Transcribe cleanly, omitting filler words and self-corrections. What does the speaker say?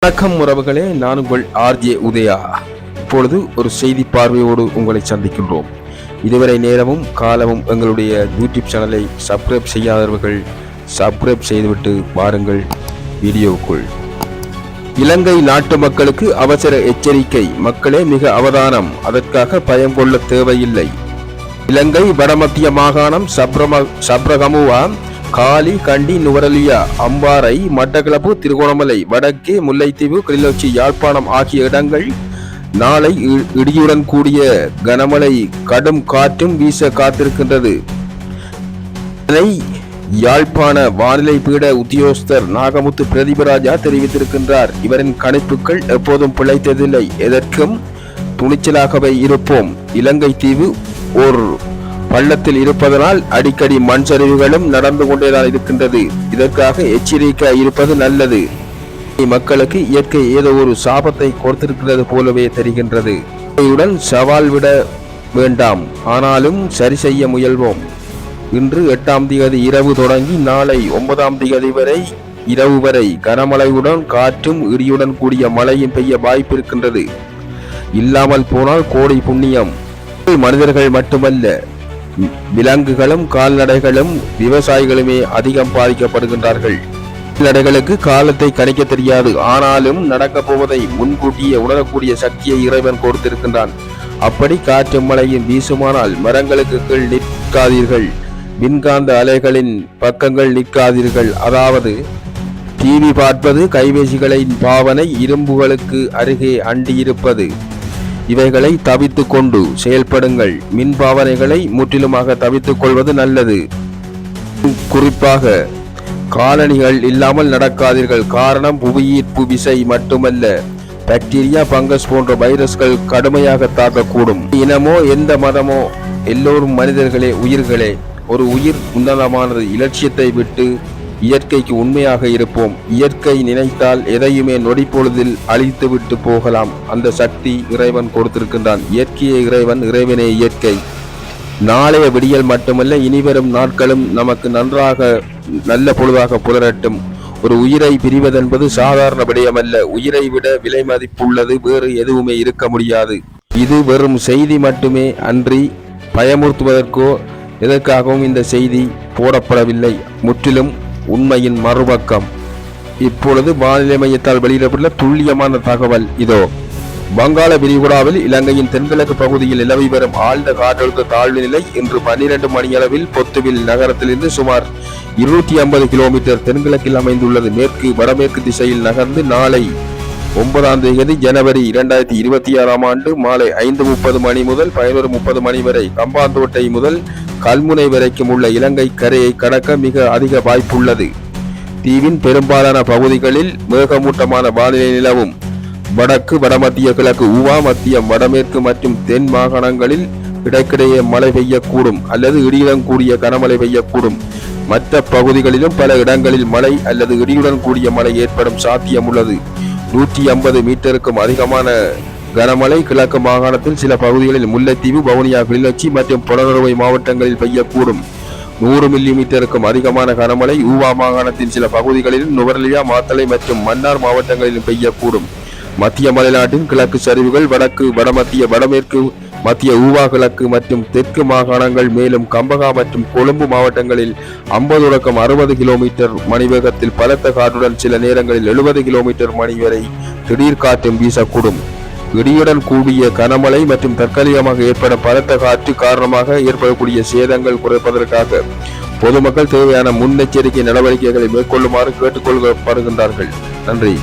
வணக்கம் உறவுகளே, நான் உங்கள் ஆர்ஜே உதயா. இப்பொழுது ஒரு செய்தி பார்வையோடு உங்களை சந்திக்கின்றோம். இதுவரை நேரமும் காலமும் எங்களுடைய யூடியூப் சேனலை சப்ஸ்கிரைப் செய்யாதவர்கள் சப்ஸ்கிரைப் செய்துவிட்டு வாருங்கள் வீடியோவுக்குள். இலங்கை நாட்டு மக்களுக்கு அவசர எச்சரிக்கை. மக்களே மிக அவதானம், அதற்காக பயம் கொள்ள தேவையில்லை. இலங்கை வடமத்திய மாகாணம் சப்ரகமுவா, காலி, கண்டி, நுவரெலியா, அம்பாறை, மட்டக்களப்பு, திருகோணமலை, வடக்கே முல்லைத்தீவு, கிளிநொச்சி, யாழ்ப்பாணம் ஆகிய இடங்கள் நாளை இடியுடன் கூடிய கனமழை கடும் காற்றும் வீச காத்திருக்கின்றது. இதனை யாழ்ப்பாண வானிலை பீட உத்தியோகஸ்தர் நாகமுத்து பிரதீபராஜா தெரிவித்திருக்கின்றார். இவரின் கணிப்புகள் எப்போதும் பிழைத்ததில்லை, எதற்கும் துணிச்சலாகவே இருப்போம். இலங்கை தீவு ஒரு பள்ளத்தில் இருப்பதனால் அடிக்கடி மண் சரிவுகளும் நடந்து கொண்டேதான் இருக்கின்றது. இதற்காக எச்சரிக்கை இருப்பது நல்லது. மக்களுக்கு இயற்கை ஏதோ ஒரு சாபத்தை கொடுத்திருக்கிறது போலவே தெரிகின்றது. இதையுடன் சவால் விட வேண்டாம், ஆனாலும் சரி செய்ய முயல்வோம். இன்று 8ஆம் தேதி இரவு தொடங்கி நாளை 9ஆம் தேதி வரை இரவு வரை கனமழையுடன் காற்றும் இடியுடன் கூடிய மழையும் பெய்ய வாய்ப்பு இருக்கின்றது. இல்லாமல் போனால் கோடி புண்ணியம். மனிதர்கள் மட்டுமல்ல, விலங்குகளும் கால்நடைகளும் விவசாயிகளுமே அதிகம் பாதிக்கப்படுகின்றார்கள். கால்நடைகளுக்கு காலத்தை கணிக்க தெரியாது, ஆனாலும் நடக்கப் போவதை முன்கூட்டியே உணரக்கூடிய சக்தியை இறைவன் கொடுத்திருக்கின்றான். அப்படி காற்று மழையும் வீசுமானால் மரங்களுக்கு கீழ் நிற்காதீர்கள், மின்காந்த அலைகளின் பக்கங்கள் நிற்காதீர்கள். அதாவது டிவி பார்ப்பது, கைபேசிகளின் பாவனை, இரும்புகளுக்கு அருகே அண்டியிருப்பது, இவைகளை தவித்துக் கொண்டு செயல்படுங்கள். மின் பாவனைகளை முற்றிலுமாக தவித்துக் கொள்வது நல்லது. குறிப்பாக காலணிகள் இல்லாமல் நடக்காதீர்கள். காரணம் புவியீர்ப்பு விசை மட்டுமல்ல, பாக்டீரியா, பங்கஸ் போன்ற வைரஸ்கள் கடுமையாக தாக்கக்கூடும். இனமோ எந்த மதமோ, எல்லோரும் மனிதர்களே, உயிர்களே. ஒரு உயிர் உன்னதமானது. இலட்சியத்தை விட்டு இயற்கைக்கு உண்மையாக இருப்போம். இயற்கை நினைத்தால் எதையுமே நொடி பொழுதில் அழித்து விட்டு போகலாம். அந்த சக்தி இறைவன் கொடுத்திருக்கின்றான். இயற்கையே இறைவன், இறைவனே இயற்கை. நாளைய விடியல் மட்டுமல்ல, இனிவரும் நாட்களும் நமக்கு நல்ல பொழுதாக புலரட்டும். ஒரு உயிரை பிரிவதென்பது சாதாரண விடயமல்ல. உயிரை விட விலை மதிப்புள்ளது வேறு எதுவுமே இருக்க முடியாது. இது வெறும் செய்தி மட்டுமே அன்றி பயமுறுத்துவதற்கோ எதற்காகவும் இந்த செய்தி போடப்படவில்லை. முற்றிலும் உண்மையின் மறுபக்கம். இப்பொழுது வானிலை மையத்தால் வெளியிடப்பட்டுள்ள துல்லியமான தகவல் இதோ. வங்காள விரிகுடாவில் இலங்கையின் தென்கிழக்கு பகுதியில் நிலவி வரும் ஆழ்ந்த காற்றழுத்த தாழ்வு நிலை இன்று 12 மணியளவில் பொத்துவில் நகரத்திலிருந்து சுமார் 250 கிலோமீட்டர் தென்கிழக்கில் அமைந்துள்ளது. மேற்கு வடமேற்கு திசையில் நகர்ந்து நாளை 9ஆம் தேதி ஜனவரி 2026ஆம் ஆண்டு மாலை 5:30 மணி முதல் 11:30 மணி வரை கம்பாந்தோட்டை முதல் கல்முனை வரைக்கும் உள்ள இலங்கை கரையை கடக்க மிக அதிக வாய்ப்புள்ளது. தீவின் பெரும்பாலான பகுதிகளில் மேகமூட்டமான வானிலை நிலவும். வடக்கு, வடமத்திய கிழக்கு, ஊவா, மத்திய வடமேற்கு மற்றும் தென் மாகாணங்களில் இடைக்கிடையே மழை பெய்யக்கூடும் அல்லது இடியுடன் கூடிய கனமழை பெய்யக்கூடும். மற்ற பகுதிகளிலும் பல இடங்களில் மழை அல்லது இடியுடன் கூடிய மழை ஏற்படும் சாத்தியம் உள்ளது. 150 மீட்டருக்கும் அதிகமான கனமழை கிழக்கு மாகாணத்தில் சில பகுதிகளில் முல்லைத்தீவு, வவுனியா, கிளிநொச்சி மற்றும் புலனறுவை மாவட்டங்களில் பெய்யக்கூடும். 100 மில்லிமீட்டருக்கும் அதிகமான கனமழை ஊவா மாகாணத்தின் சில பகுதிகளிலும், நுவரெலியா, மாத்தளை மற்றும் மன்னார் மாவட்டங்களிலும் பெய்யக்கூடும். மத்திய மலைநாட்டின் கிழக்கு சரிவுகள், வடக்கு, வடமத்திய, வடமேற்கு, மத்திய ஊவா, கிழக்கு மற்றும் தெற்கு மாகாணங்கள், மேலும் கம்பகா மற்றும் கொழும்பு மாவட்டங்களில் 50 தொடக்கம் 60 கிலோமீட்டர் மணி வேகத்தில் பலத்த காற்றுடன் சில நேரங்களில் 70 கிலோமீட்டர் மணி வரை திடீர் காற்றும் வீசக்கூடும். இடியுடன் கூடிய கனமழை மற்றும் தற்காலிகமாக ஏற்படும் பலத்த காற்று காரணமாக ஏற்படக்கூடிய சேதங்கள் குறைப்பதற்காக பொதுமக்கள் தேவையான முன்னெச்சரிக்கை நடவடிக்கைகளை மேற்கொள்ளுமாறு கேட்டுக்கொள்ளப்படுகின்றார்கள். நன்றி.